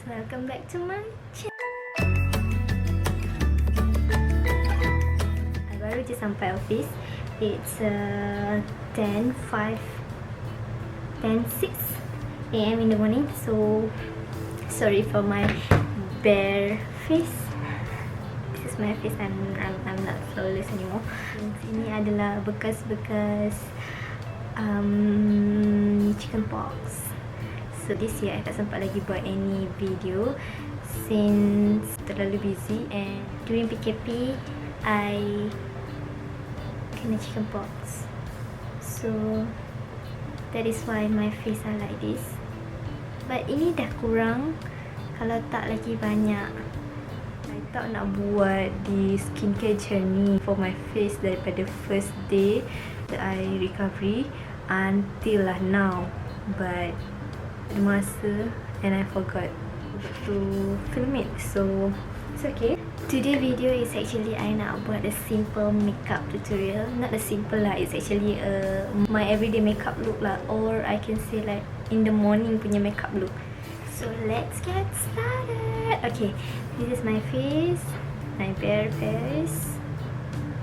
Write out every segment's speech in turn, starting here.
Welcome back to my channel. I baru je sampai office. It's 10:06 AM in the morning. So sorry for my bare face. This is my face and I'm not flawless anymore. Ini adalah bekas-bekas chicken pox. So this year I tak sempat lagi buat any video since terlalu busy, and during PKP I kena chicken pox. So that is why my face are like this. But ini dah kurang, kalau tak lagi banyak. I tak nak buat the skincare journey for my face daripada first day that I recovery until lah now, but ada masa and I forgot to film it, so it's okay. Today video is actually I nak buat a simple makeup tutorial. Not a simple lah, it's actually my everyday makeup look lah, or I can say like in the morning punya makeup look. So let's get started. Okay, this is my face, my bare face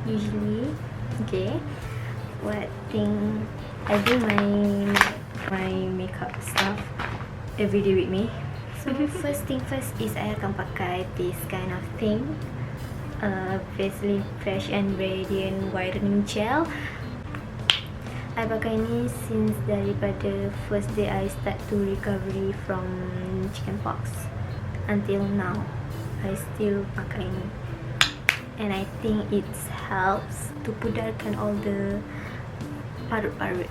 usually. Okay, what thing I bring my makeup stuff every day with me. So first thing first is I akan pakai this kind of thing, Vaseline Fresh and Radiant Whitening Gel. I pakai ni since daripada first day I start to recovery from chickenpox until now. I still pakai ni, and I think it helps to pudarkan all the parut-parut.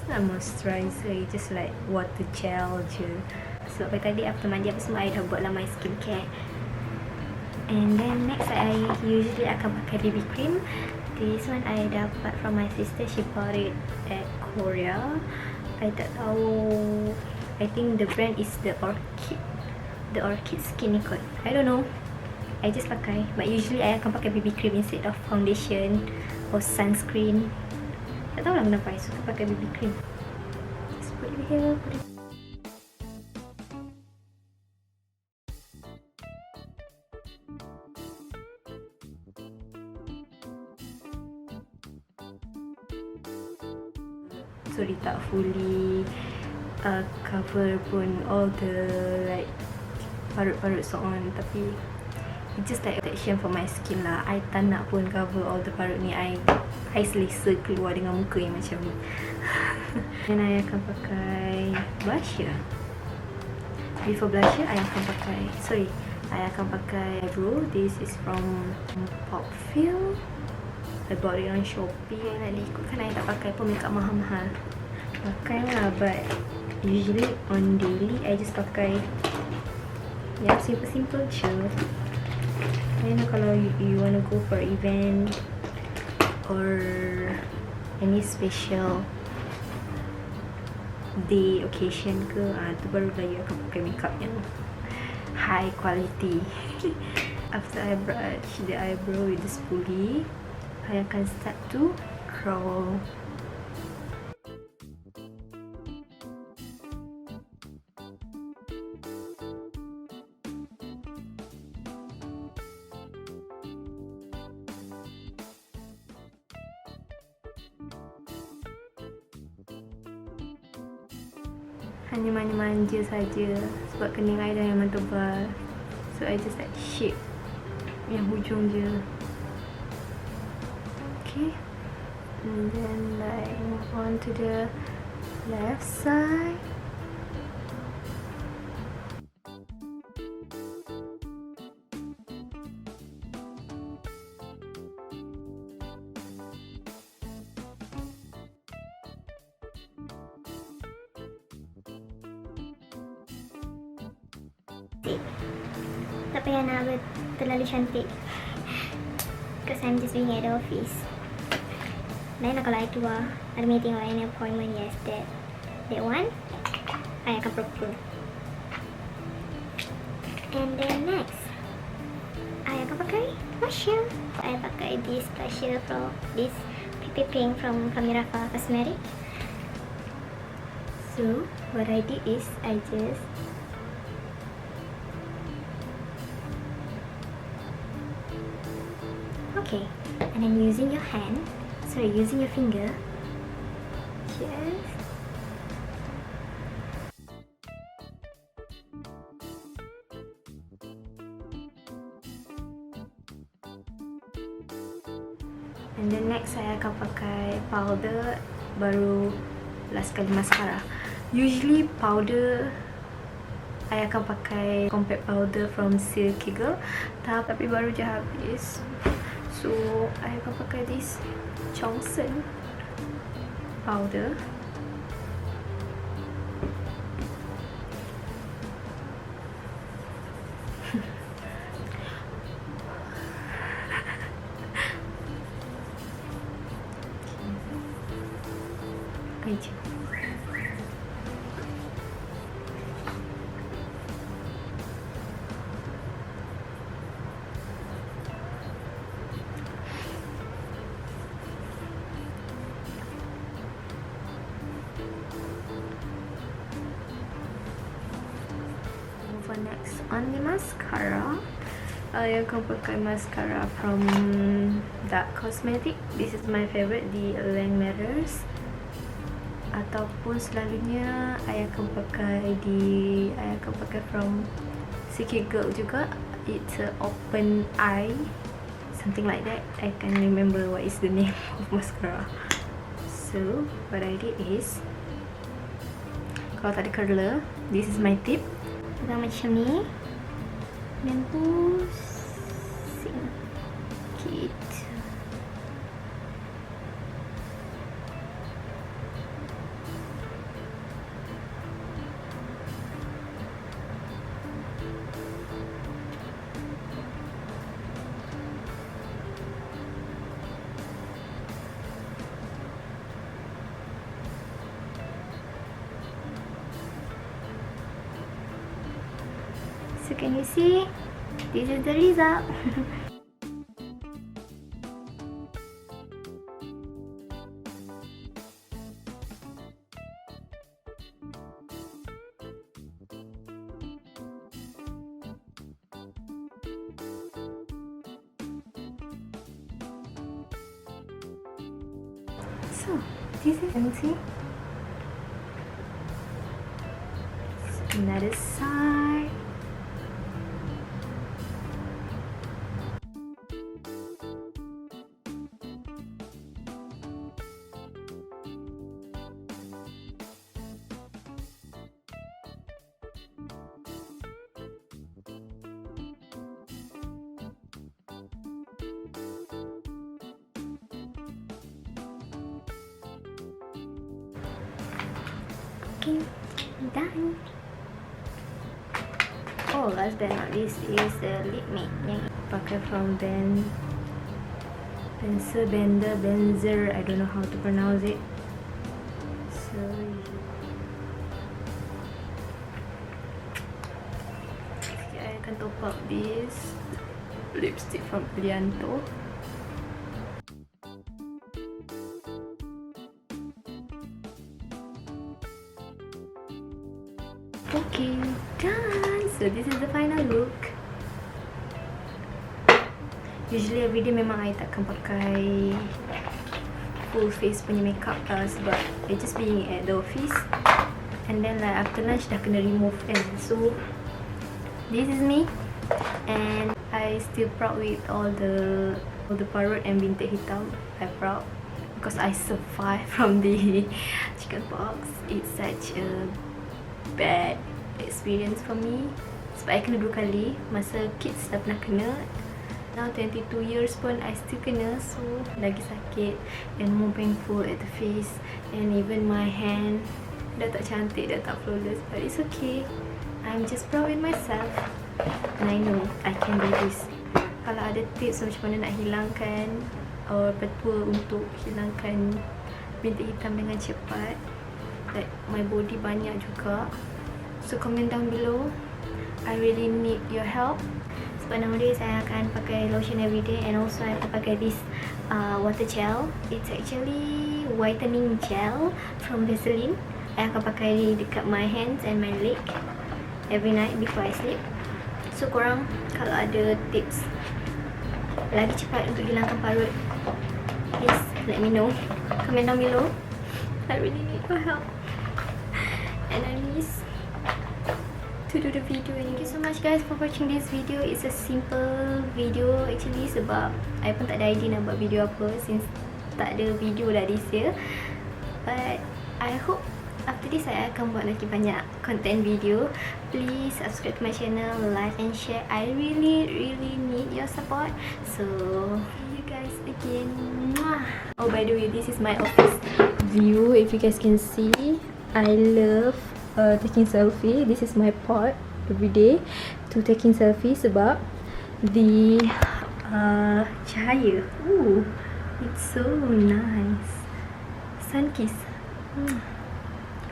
Not moisturizer, just like water gel je. So tadi after mandi apa semua I dah buat lah my skincare. And then next I usually akan pakai BB cream. This one I dapat from my sister. She bought it at Korea. I tak tahu, I think the brand is the Orchid Skin Icon. I don't know, I just pakai. But usually I akan pakai BB cream instead of foundation or sunscreen. Tak tahu lah kenapa I suka pakai BB cream. Just put it here, put it. Sorry tak fully cover pun all the like parut-parut so on, tapi it's just like protection for my skin lah. I tak nak pun cover all the parut ni. I selesa keluar dengan muka yang macam ni. Dan I akan pakai blusher. Before blusher I akan pakai, I akan pakai eyebrow. This is from Pop Feel. I bought it on Shopee. Nak diikutkan I tak pakai pun makeup mahal-mahal. Pakai lah, but usually on daily I just pakai yang simple-simple je. I know kalau you wanna go for event or any special day, occasion ke, tu baru lah you akan pakai makeup yang high quality. After I brush the eyebrow with the spoolie, I akan start to curl. Hanya manja-manja saja sebab kening I dah memang tebal. So I just like shape yang hujung je. Okay, and then like move on to the left side. Tak payah nak terlalu cantik, because I'm just being at the office. Then kalau I keluar ada meeting or any appointment, yes, that one I akan proper. And then next I akan pakai blusher. I pakai this blusher from this PP Pink from Kamirafa Cosmetic. So what I did is I just okay, and then using your finger, just and then next saya akan pakai powder, baru last kali mascara. Usually powder I akan pakai compact powder from SyahiraSabran, tapi baru je habis, so I akan pakai this Johnson powder. Aja. For next on the mascara, I akan pakai mascara from Dark Cosmetic. This is my favorite, the Lang Mirrors. Ataupun selalunya I akan pakai from Sikit Girl juga. It's a open eye, something like that. I can't remember what is the name of mascara. So what I did is, kalau tak ada curler, this is my tip. Pegang macam ni dan pusing gitu. So can you see? This is the result. So this is empty. Another side. Okay, done. Oh, last but not least is the lip matte yang pakai from Benzer. I don't know how to pronounce it. So I akan top up this lipstick from Lianto. Okay, done. So this is the final look. Usually everyday memang I takkan pakai full face punya makeup sebab I just being at the office, and then like after lunch dah kena remove kan. So this is me, and I still proud with all the parut and bintik hitam. I proud because I survived from the chickenpox. It's such a bad experience for me sebab I kena 2 kali. Masa kids dah pernah kena, now 22 years pun I still kena, so lagi sakit and more painful at the face, and even my hand dah tak cantik, dah tak flawless, but it's okay. I'm just proud with myself and I know I can do this. Kalau ada tips macam mana nak hilangkan or betul untuk hilangkan bintik hitam dengan cepat, like my body banyak juga, so comment down below. I really need your help sebab nowadays saya akan pakai lotion everyday, and also I akan pakai this water gel. It's actually whitening gel from Vaseline. I akan pakai dekat my hands and my leg every night before I sleep. So korang kalau ada tips lagi cepat untuk hilangkan parut, please let me know. Comment down below. I really need your help. And I miss to do the video. Thank you so much guys for watching this video. It's a simple video actually, sebab I pun tak ada idea nak buat video apa since tak ada video dah this year. But I hope after this I akan buat lagi banyak content video. Please subscribe to my channel, like and share. I really need your support. So see you guys again. Oh, by the way, this is my office view. If you guys can see, I love taking selfie. This is my pot every day to taking selfie sebab the cahaya. Ooh, it's so nice. Sun kiss.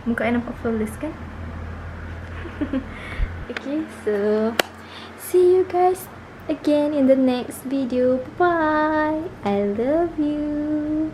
Muka I nampak flawless kan? Okay, so see you guys again in the next video. Bye. I love you.